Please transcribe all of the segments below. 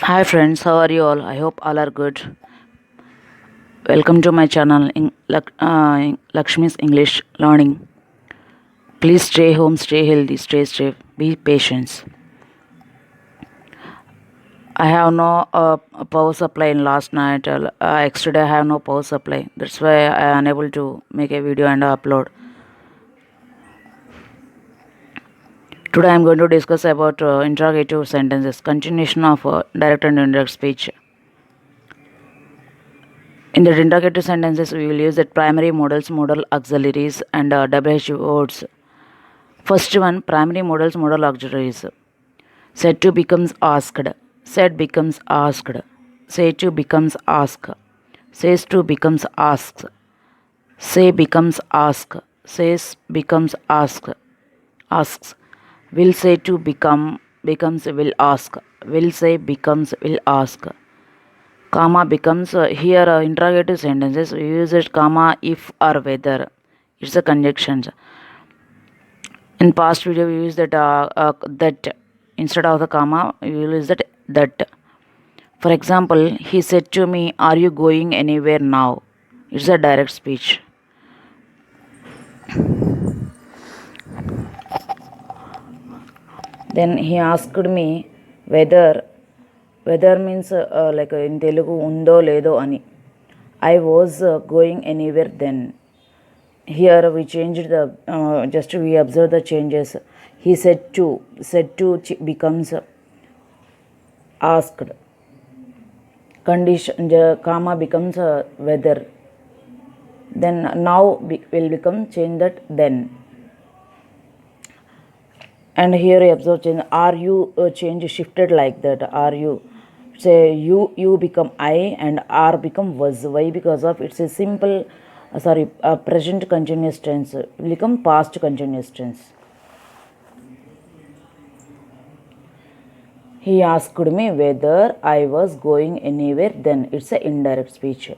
Hi friends, how are you all? I hope all are good. Welcome to my channel Lakshmi's English Learning. Please stay home, stay healthy, stay safe, be patient. I have no power supply in last night. Yesterday I have no power supply. That's why I am unable to make a video and upload. Today I am going to discuss about interrogative sentences, continuation of direct and indirect speech. In the interrogative sentences, we will use the primary modals, modal auxiliaries, and WH words. First one, primary modals, modal auxiliaries. Said to becomes asked. Said becomes asked. Say to becomes ask. Says to becomes asks. Say becomes ask. Says becomes ask. Asks. Will say to become becomes will ask. Will say becomes will ask. Comma becomes here interrogative sentences. We use it comma if or whether. It's a conjunction. In past video we use that instead of the comma we will use that. For example, he said to me, "Are you going anywhere now?" It's a direct speech. Then he asked me whether means like in Telugu undo ledo ani. I was going anywhere then. Here we changed the just we observe the changes. He said to becomes asked. Condition comma becomes whether. Then now will become change that then. And here you observe change. Are you change shifted like that? Are you say you become I and are become was. Why? Because of it's a simple present continuous tense become past continuous tense. He asked me whether I was going anywhere then. It's a indirect speech.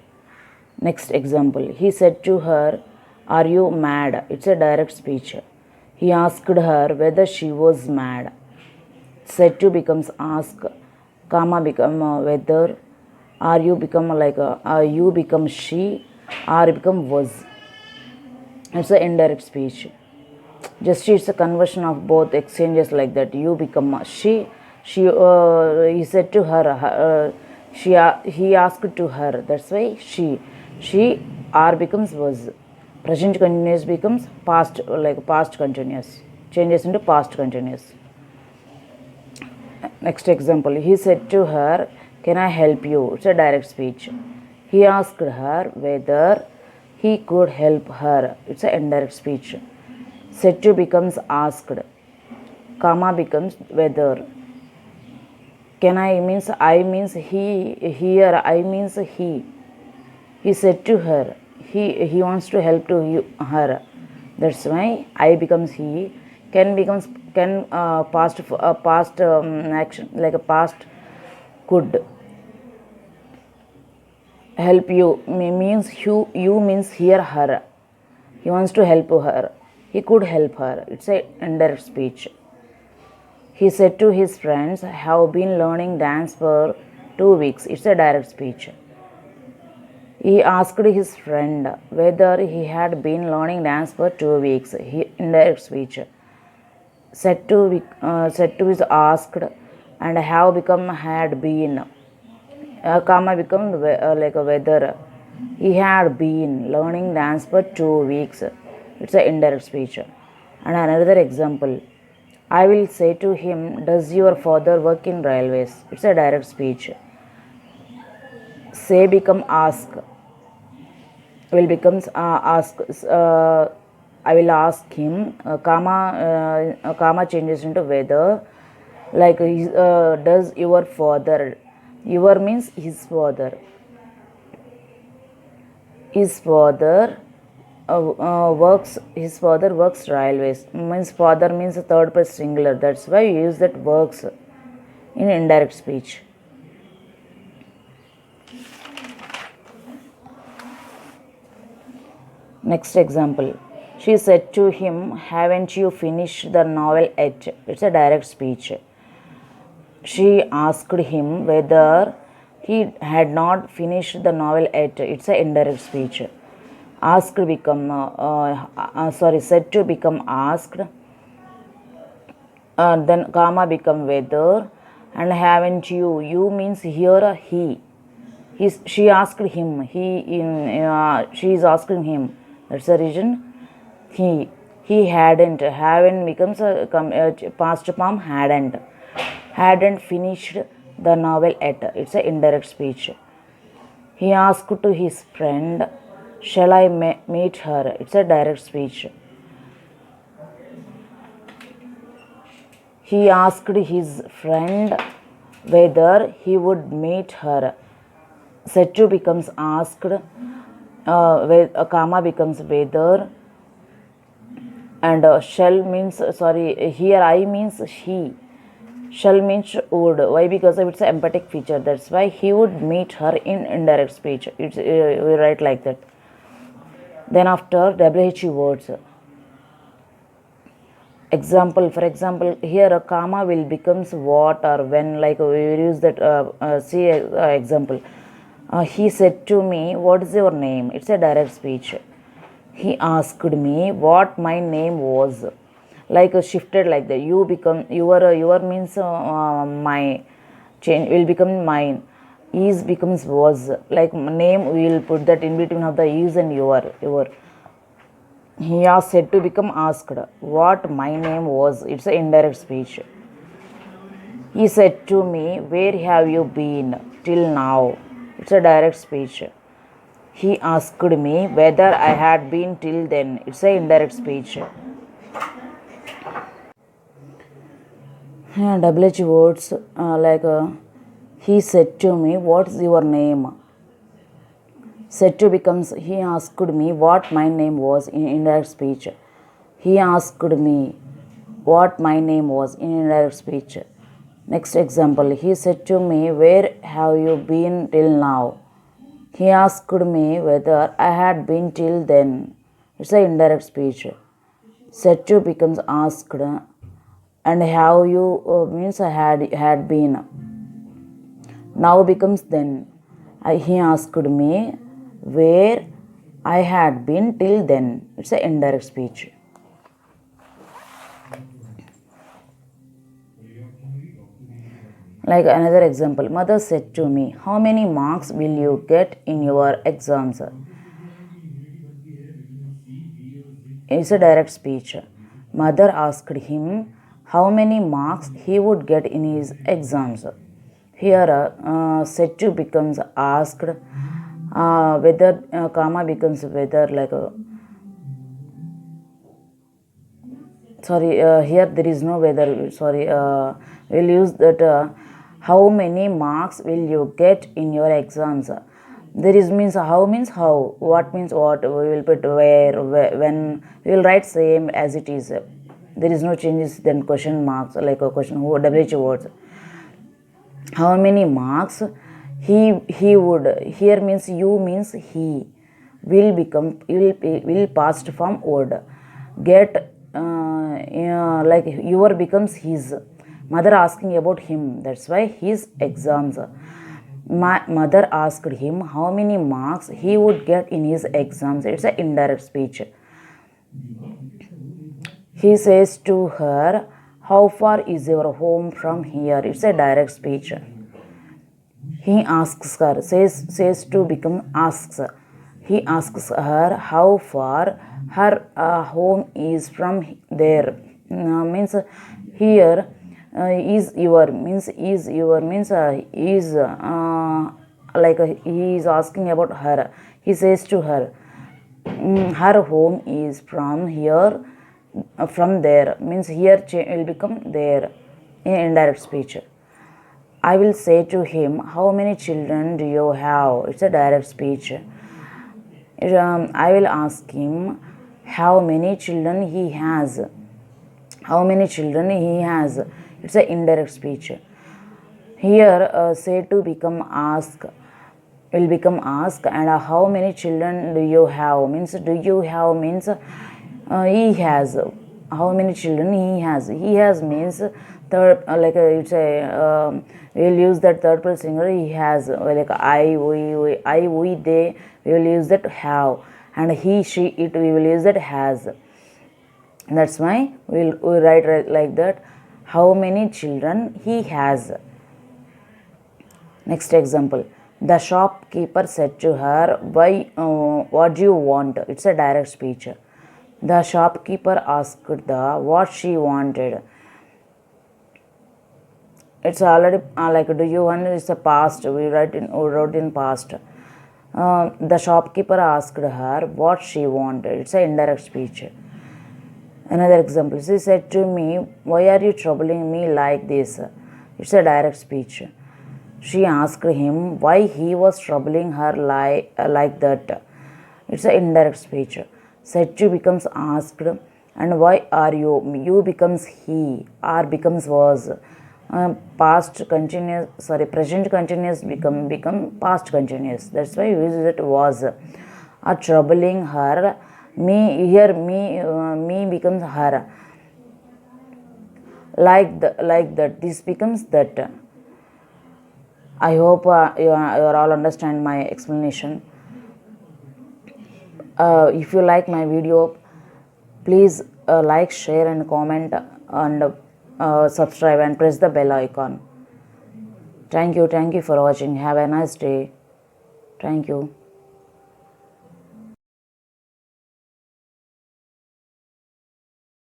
Next example. He said to her, "Are you mad?" It's a direct speech. He asked her whether she was mad. Said to becomes ask, comma become whether. Are you become like you become she, are become was. It's a indirect speech. Just it's a conversion of both exchanges like that. You become she. He said to her. He asked to her. That's why she are becomes was. Present continuous becomes past like past continuous. Changes into past continuous. Next example. He said to her, "Can I help you?" It's a direct speech. He asked her whether he could help her. It's a indirect speech. Said to becomes asked. Comma becomes whether. Can I means I means he. Here I means he. He said to her. He wants to help to her. That's why I becomes he. Can becomes can past action like a past could help you means you means here her. He wants to help her. He could help her. It's a indirect speech. He said to his friends, "Have been learning dance for 2 weeks." It's a direct speech. He asked his friend whether he had been learning dance for 2 weeks. Indirect speech. Said to is asked and have become had been. Comma become like a whether. He had been learning dance for 2 weeks. It's an indirect speech. And another example. I will say to him, "Does your father work in railways?" It's a direct speech. Say become ask. Will becomes ask. I will ask him. Comma changes into whether. Like does your father. Your means his father. His father works. His father works railways. Means father means third person singular. That's why we use that works in indirect speech. Next example. She said to him, "Haven't you finished the novel yet?" It's a direct speech. She asked him whether he had not finished the novel yet. It's a indirect speech. Asked become said to become asked, then comma become whether, and haven't you? You means here he. She asked him. She is asking him. That's the reason. He hadn't. Haven't becomes a past form hadn't. Hadn't finished the novel yet. It's an indirect speech. He asked to his friend, "Shall I meet her?" It's a direct speech. He asked his friend whether he would meet her. Said to becomes asked, a comma becomes whether, and shall means here I means he. Shall means would. Why? Because of its emphatic feature. That's why he would meet her in indirect speech. It's we write like that. Then after WH words. Example, for example, here a comma will becomes what or when, like we will use that see example. He said to me, "What is your name?" It's a direct speech. He asked me what my name was, like shifted like that. You become your means my change will become mine. Is becomes was, like name we will put that in between of the is and your. He was said to become asked what my name was. It's an indirect speech. He said to me, "Where have you been till now?" It's a direct speech. He asked me whether I had been till then. It's an indirect speech. WH words like he said to me, "What's your name?" Said to becomes he asked me what my name was in indirect speech. He asked me what my name was in indirect speech. Next example, he said to me, "Where have you been till now?" He asked me whether I had been till then. It's an indirect speech. Said to becomes asked, and have you means I had been. Now becomes then. He asked me where I had been till then. It's an indirect speech. Like another example, mother said to me, "How many marks will you get in your exams?" It's a direct speech. Mother asked him how many marks he would get in his exams. Here, said to becomes asked, whether, comma becomes whether, like here there is no whether. We'll use that. How many marks will you get in your exams? There is means how, what means what. We will put where, when. We will write same as it is. There is no changes. Then question marks, like a question WH words. How many marks he would. Here means you means he will become will past form would get. Like your becomes his. Mother asking about him. That's why his exams. My mother asked him how many marks he would get in his exams. It's an indirect speech. He says to her, "How far is your home from here?" It's a direct speech. He asks her, says to become asks. He asks her how far her home is from there. Means here is your means is like he is asking about her. He says to her, her home is from here, from there. Means here will become there in indirect speech. I will say to him, "How many children do you have?" It's a direct speech. I will ask him how many children he has. How many children he has. It's an indirect speech. Here, say to become ask will become ask, and how many children do you have means do you have means he has. How many children he has. He has means third it's a we'll use that third person singular. He has, like I, we, they, we will use that have, and he, she, it, we will use that has. That's why we'll write like that. How many children he has. Next example. The shopkeeper said to her, "Why? What do you want?" It's a direct speech. The shopkeeper asked the what she wanted. It's already do you want? It's a past. We wrote in past. The shopkeeper asked her what she wanted. It's a indirect speech. Another example. She said to me, "Why are you troubling me like this?" It's a direct speech. She asked him why he was troubling her like that. It's an indirect speech. Said to becomes asked, and why are you? You becomes he, are becomes was. Past continuous, present continuous become past continuous. That's why we use it was. Are troubling her. Me here, me becomes her. Like that. This becomes that. I hope you all understand my explanation. If you like my video, please like, share and comment, and subscribe and press the bell icon. Thank you for watching. Have a nice day. Thank you.